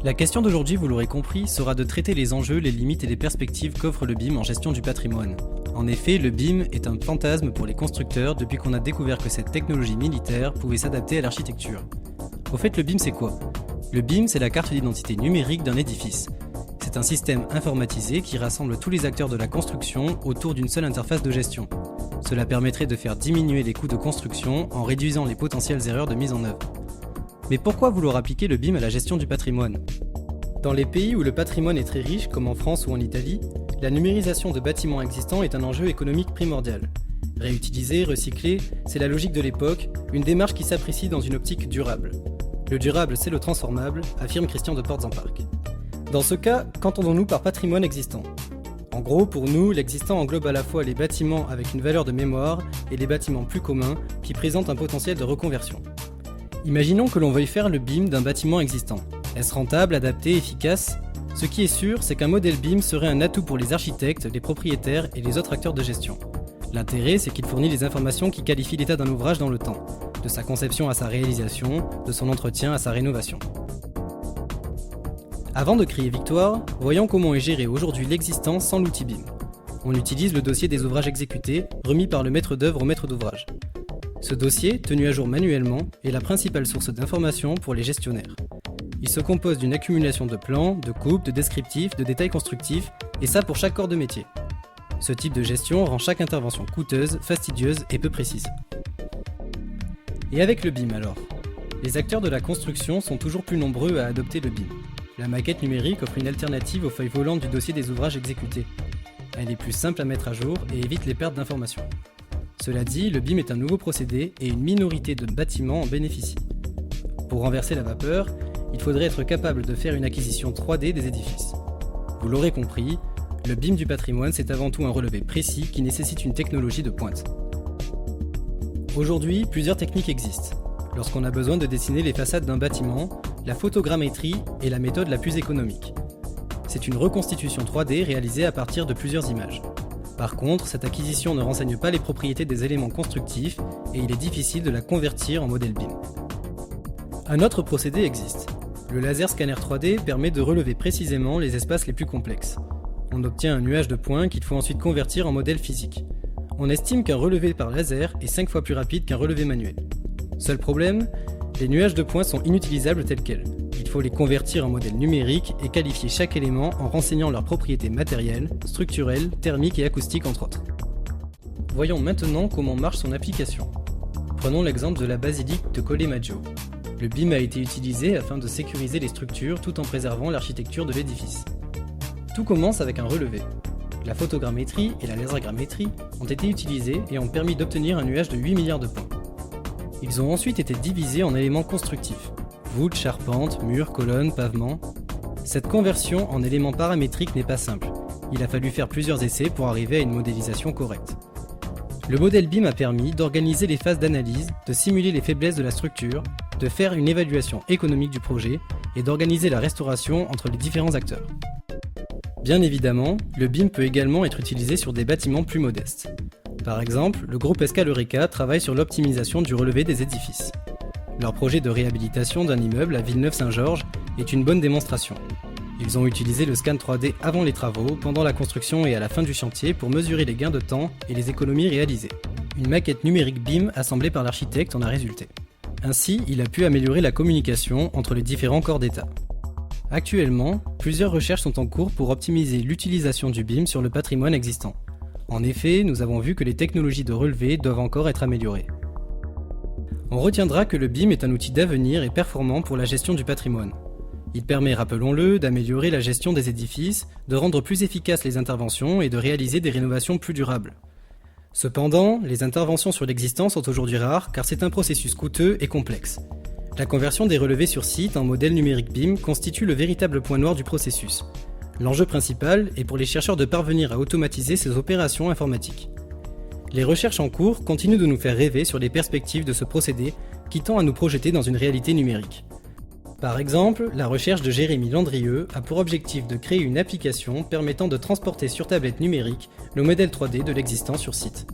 La question d'aujourd'hui, vous l'aurez compris, sera de traiter les enjeux, les limites et les perspectives qu'offre le BIM en gestion du patrimoine. En effet, le BIM est un fantasme pour les constructeurs depuis qu'on a découvert que cette technologie militaire pouvait s'adapter à l'architecture. Au fait, le BIM c'est quoi ? Le BIM, c'est la carte d'identité numérique d'un édifice. C'est un système informatisé qui rassemble tous les acteurs de la construction autour d'une seule interface de gestion. Cela permettrait de faire diminuer les coûts de construction en réduisant les potentielles erreurs de mise en œuvre. Mais pourquoi vouloir appliquer le BIM à la gestion du patrimoine ? Dans les pays où le patrimoine est très riche, comme en France ou en Italie, la numérisation de bâtiments existants est un enjeu économique primordial. Réutiliser, recycler, c'est la logique de l'époque, une démarche qui s'apprécie dans une optique durable. Le durable, c'est le transformable, affirme Christian de Portes-en-Parc. Dans ce cas, qu'entendons-nous par patrimoine existant ? En gros, pour nous, l'existant englobe à la fois les bâtiments avec une valeur de mémoire et les bâtiments plus communs qui présentent un potentiel de reconversion. Imaginons que l'on veuille faire le BIM d'un bâtiment existant. Est-ce rentable, adapté, efficace ? Ce qui est sûr, c'est qu'un modèle BIM serait un atout pour les architectes, les propriétaires et les autres acteurs de gestion. L'intérêt, c'est qu'il fournit les informations qui qualifient l'état d'un ouvrage dans le temps, de sa conception à sa réalisation, de son entretien à sa rénovation. Avant de crier victoire, voyons comment est géré aujourd'hui l'existant sans l'outil BIM. On utilise le dossier des ouvrages exécutés, remis par le maître d'œuvre au maître d'ouvrage. Ce dossier, tenu à jour manuellement, est la principale source d'information pour les gestionnaires. Il se compose d'une accumulation de plans, de coupes, de descriptifs, de détails constructifs, et ça pour chaque corps de métier. Ce type de gestion rend chaque intervention coûteuse, fastidieuse et peu précise. Et avec le BIM alors ? Les acteurs de la construction sont toujours plus nombreux à adopter le BIM. La maquette numérique offre une alternative aux feuilles volantes du dossier des ouvrages exécutés. Elle est plus simple à mettre à jour et évite les pertes d'informations. Cela dit, le BIM est un nouveau procédé et une minorité de bâtiments en bénéficient. Pour renverser la vapeur, il faudrait être capable de faire une acquisition 3D des édifices. Vous l'aurez compris, le BIM du patrimoine c'est avant tout un relevé précis qui nécessite une technologie de pointe. Aujourd'hui, plusieurs techniques existent. Lorsqu'on a besoin de dessiner les façades d'un bâtiment, la photogrammétrie est la méthode la plus économique. C'est une reconstitution 3D réalisée à partir de plusieurs images. Par contre, cette acquisition ne renseigne pas les propriétés des éléments constructifs et il est difficile de la convertir en modèle BIM. Un autre procédé existe. Le laser scanner 3D permet de relever précisément les espaces les plus complexes. On obtient un nuage de points qu'il faut ensuite convertir en modèle physique. On estime qu'un relevé par laser est 5 fois plus rapide qu'un relevé manuel. Seul problème, les nuages de points sont inutilisables tels quels. Il faut les convertir en modèle numérique et qualifier chaque élément en renseignant leurs propriétés matérielles, structurelles, thermiques et acoustiques entre autres. Voyons maintenant comment marche son application. Prenons l'exemple de la basilique de Colle Maggio. Le BIM a été utilisé afin de sécuriser les structures tout en préservant l'architecture de l'édifice. Tout commence avec un relevé. La photogrammétrie et la lasergrammétrie ont été utilisées et ont permis d'obtenir un nuage de 8 milliards de points. Ils ont ensuite été divisés en éléments constructifs. Voûtes, charpentes, murs, colonnes, pavements. Cette conversion en éléments paramétriques n'est pas simple. Il a fallu faire plusieurs essais pour arriver à une modélisation correcte. Le modèle BIM a permis d'organiser les phases d'analyse, de simuler les faiblesses de la structure, de faire une évaluation économique du projet et d'organiser la restauration entre les différents acteurs. Bien évidemment, le BIM peut également être utilisé sur des bâtiments plus modestes. Par exemple, le groupe Escale Eureka travaille sur l'optimisation du relevé des édifices. Leur projet de réhabilitation d'un immeuble à Villeneuve-Saint-Georges est une bonne démonstration. Ils ont utilisé le scan 3D avant les travaux, pendant la construction et à la fin du chantier pour mesurer les gains de temps et les économies réalisées. Une maquette numérique BIM assemblée par l'architecte en a résulté. Ainsi, il a pu améliorer la communication entre les différents corps d'État. Actuellement, plusieurs recherches sont en cours pour optimiser l'utilisation du BIM sur le patrimoine existant. En effet, nous avons vu que les technologies de relevé doivent encore être améliorées. On retiendra que le BIM est un outil d'avenir et performant pour la gestion du patrimoine. Il permet, rappelons-le, d'améliorer la gestion des édifices, de rendre plus efficaces les interventions et de réaliser des rénovations plus durables. Cependant, les interventions sur l'existant sont aujourd'hui rares car c'est un processus coûteux et complexe. La conversion des relevés sur site en modèle numérique BIM constitue le véritable point noir du processus. L'enjeu principal est pour les chercheurs de parvenir à automatiser ces opérations informatiques. Les recherches en cours continuent de nous faire rêver sur les perspectives de ce procédé qui tend à nous projeter dans une réalité numérique. Par exemple, la recherche de Jérémy Landrieux a pour objectif de créer une application permettant de transporter sur tablette numérique le modèle 3D de l'existant sur site.